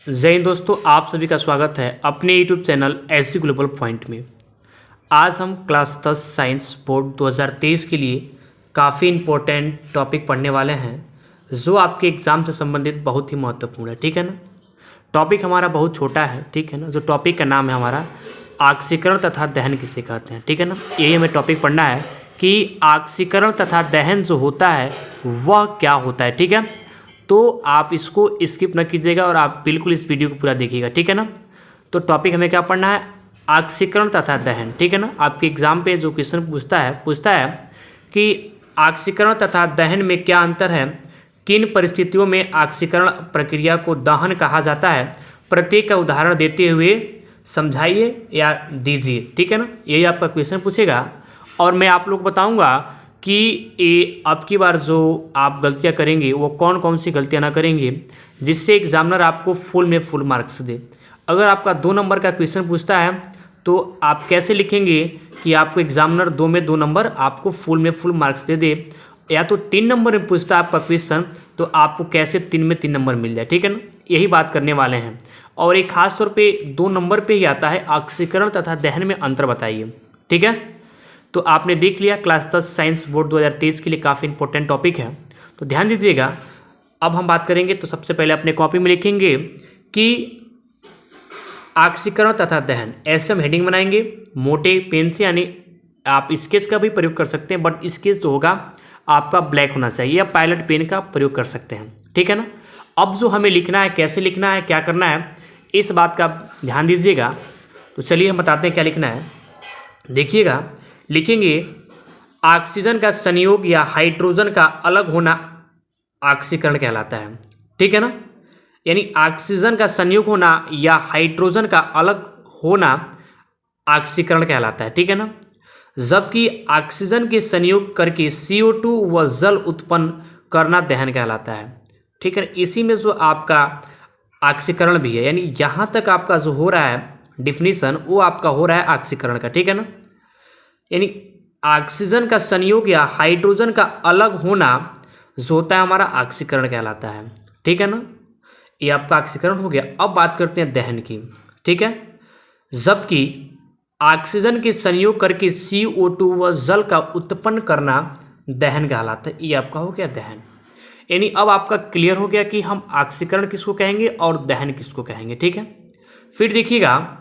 जय हिंद दोस्तों, आप सभी का स्वागत है अपने YouTube channel SD global point में। आज हम क्लास 10 साइंस बोर्ड 2023 के लिए काफ़ी इम्पोर्टेंट टॉपिक पढ़ने वाले हैं जो आपके एग्ज़ाम से संबंधित बहुत ही महत्वपूर्ण है। ठीक है ना। टॉपिक हमारा बहुत छोटा है, ठीक है ना। जो टॉपिक का नाम है हमारा ऑक्सीकरण तथा दहन किसे कहते हैं। ठीक है ना। यही हमें टॉपिक पढ़ना है कि ऑक्सीकरण तथा दहन जो होता है वह क्या होता है। ठीक है। तो आप इसको स्किप न कीजिएगा और आप बिल्कुल इस वीडियो को पूरा देखिएगा। ठीक है ना। तो टॉपिक हमें क्या पढ़ना है, ऑक्सीकरण तथा दहन। ठीक है ना। आपके एग्जाम पे जो क्वेश्चन पूछता है कि ऑक्सीकरण तथा दहन में क्या अंतर है, किन परिस्थितियों में ऑक्सीकरण प्रक्रिया को दहन कहा जाता है, प्रत्येक का उदाहरण देते हुए समझाइए या दीजिए। ठीक है ना। यही आपका क्वेश्चन पूछेगा और मैं आप लोग बताऊंगा कि ये अब की बार जो आप गलतियां करेंगे वो कौन कौन सी गलतियां ना करेंगे जिससे एग्जामिनर आपको फुल में फुल मार्क्स दे। अगर आपका 2 नंबर का क्वेश्चन पूछता है तो आप कैसे लिखेंगे कि आपको एग्जामिनर 2 में 2 नंबर आपको फुल में फुल मार्क्स दे दे, या तो 3 नंबर में पूछता है आपका क्वेश्चन तो आपको कैसे 3 में 3 नंबर मिल जाए। ठीक है ना। यही बात करने वाले हैं और एक खास तौर पे 2 नंबर पे ही आता है ऑक्सीकरण तथा दहन में अंतर बताइए। ठीक है। तो आपने देख लिया क्लास 10 साइंस बोर्ड 2023 के लिए काफ़ी इंपॉर्टेंट टॉपिक है, तो ध्यान दीजिएगा। अब हम बात करेंगे तो सबसे पहले अपने कॉपी में लिखेंगे कि ऑक्सीकरण तथा दहन, ऐसे हम हेडिंग बनाएंगे मोटे पेन से, यानी आप स्केच का भी प्रयोग कर सकते हैं बट स्केच जो होगा आपका ब्लैक होना चाहिए, या पायलट पेन का प्रयोग कर सकते हैं। ठीक है ना। अब जो हमें लिखना है, कैसे लिखना है, क्या करना है, इस बात का ध्यान दीजिएगा। तो चलिए हम बताते हैं क्या लिखना है। देखिएगा, लिखेंगे ऑक्सीजन का संयोग या हाइड्रोजन का अलग होना ऑक्सीकरण कहलाता है। ठीक है ना। यानी ऑक्सीजन का संयोग होना या हाइड्रोजन का अलग होना ऑक्सीकरण कहलाता है। ठीक है ना। जबकि ऑक्सीजन के संयोग करके CO2 व जल उत्पन्न करना दहन कहलाता है। ठीक है। इसी में जो आपका ऑक्सीकरण भी है, यानी यहाँ तक आपका जो हो रहा है डिफिनीशन वो आपका हो रहा है ऑक्सीकरण का। ठीक है ना। यानी ऑक्सीजन का संयोग या हाइड्रोजन का अलग होना जो होता है हमारा ऑक्सीकरण कहलाता है। ठीक है ना। ये आपका ऑक्सीकरण हो गया। अब बात करते हैं दहन की। ठीक है। जबकि ऑक्सीजन के संयोग करके CO2 व जल का उत्पन्न करना दहन कहलाता है। ये आपका हो गया दहन। यानी अब आपका क्लियर हो गया कि हम ऑक्सीकरण किसको कहेंगे और दहन किसको कहेंगे। ठीक है। फिर देखिएगा,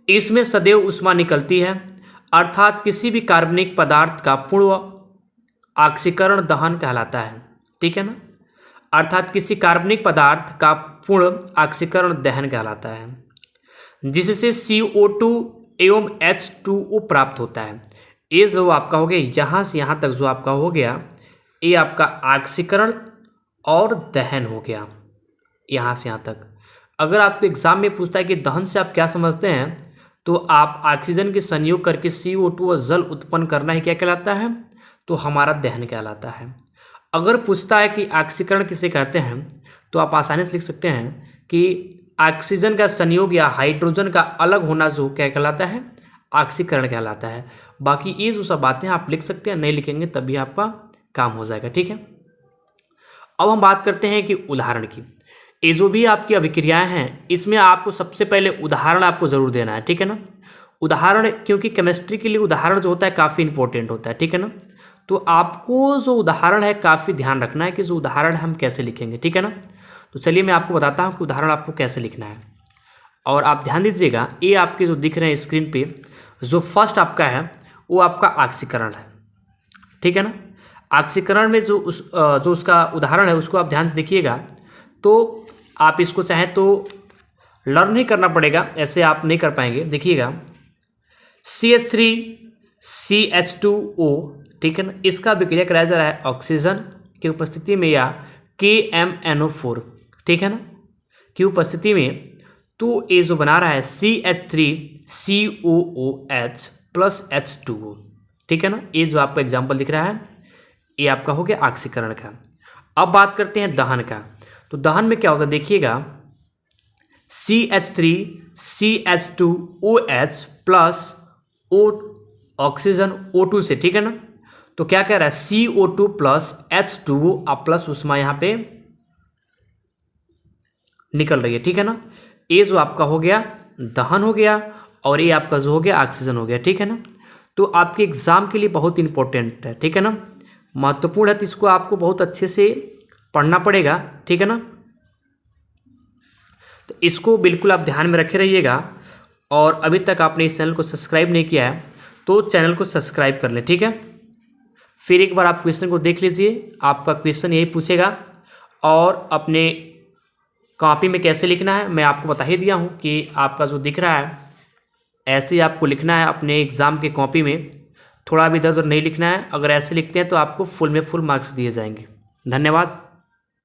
इसमें सदैव ऊष्मा निकलती है, अर्थात किसी भी कार्बनिक पदार्थ का पूर्ण ऑक्सीकरण दहन कहलाता है। ठीक है ना। अर्थात किसी कार्बनिक पदार्थ का पूर्ण ऑक्सीकरण दहन कहलाता है जिससे CO2 एवं H2O प्राप्त होता है। ये जो आपका हो गया यहाँ से यहाँ तक जो आपका हो गया ये आपका ऑक्सीकरण और दहन हो गया यहाँ से यहाँ तक। अगर आपके एग्जाम में पूछता है कि दहन से आप क्या समझते हैं, तो आप ऑक्सीजन के संयोग करके CO2 और जल उत्पन्न करना ही क्या कहलाता है, तो हमारा दहन कहलाता है। अगर पूछता है कि ऑक्सीकरण किसे कहते हैं, तो आप आसानी से लिख सकते हैं कि ऑक्सीजन का संयोग या हाइड्रोजन का अलग होना जो क्या कहलाता है, ऑक्सीकरण कहलाता है। बाकी ये जो सब बातें आप लिख सकते हैं, नहीं लिखेंगे तभी आपका काम हो जाएगा। ठीक है। अब हम बात करते हैं कि उदाहरण की। ये जो भी आपकी अभिक्रियाएं हैं इसमें आपको सबसे पहले उदाहरण आपको जरूर देना है। ठीक है ना। उदाहरण, क्योंकि केमिस्ट्री के लिए उदाहरण जो होता है काफ़ी इंपॉर्टेंट होता है। ठीक है ना। तो आपको जो उदाहरण है काफ़ी ध्यान रखना है कि जो उदाहरण हम कैसे लिखेंगे। ठीक है ना। तो चलिए मैं आपको बताता हूँ कि उदाहरण आपको कैसे लिखना है। और आप ध्यान दीजिएगा, ये आपके जो दिख रहे हैं स्क्रीन पे, जो फर्स्ट आपका है वो आपका ऑक्सीकरण है। ठीक है ना। ऑक्सीकरण में जो उसका उदाहरण है उसको आप ध्यान से देखिएगा। तो आप इसको चाहें तो लर्न ही करना पड़ेगा, ऐसे आप नहीं कर पाएंगे। देखिएगा, CH3CH2O। ठीक है ना। इसका अभिक्रिया कराया जा रहा है ऑक्सीजन की उपस्थिति में या KMNO4। ठीक है ना, की उपस्थिति में। तो ये जो बना रहा है CH3COOH प्लस H2O। ठीक है ना। ये जो आपका एग्जाम्पल दिख रहा है ये आपका हो गया ऑक्सीकरण का। अब बात करते हैं दहन का। तो दहन में क्या होता है, देखिएगा, CH3CH2OH प्लस ऑक्सीजन O2 से। ठीक है ना। तो क्या कह रहा है, CO2 प्लस H2O प्लस ऊष्मा यहाँ पे निकल रही है, ठीक है ना। ए जो आपका हो गया दहन हो गया और ये आपका जो हो गया ऑक्सीजन हो गया, ठीक है ना। तो आपके एग्ज़ाम के लिए बहुत इंपॉर्टेंट है, ठीक है ना, महत्वपूर्ण है, तो इसको आपको बहुत अच्छे से पढ़ना पड़ेगा, ठीक है ना। तो इसको बिल्कुल आप ध्यान में रखे रहिएगा। और अभी तक आपने इस चैनल को सब्सक्राइब नहीं किया है तो चैनल को सब्सक्राइब कर लें, ठीक है। फिर एक बार आप क्वेश्चन को देख लीजिए, आपका क्वेश्चन यही पूछेगा और अपने कॉपी में कैसे लिखना है मैं आपको बता ही दिया हूँ कि आपका जो दिख रहा है ऐसे ही आपको लिखना है अपने एग्ज़ाम के कॉपी में, थोड़ा भी इधर उधर नहीं लिखना है। अगर ऐसे लिखते हैं तो आपको फुल में फुल मार्क्स दिए जाएंगे। धन्यवाद।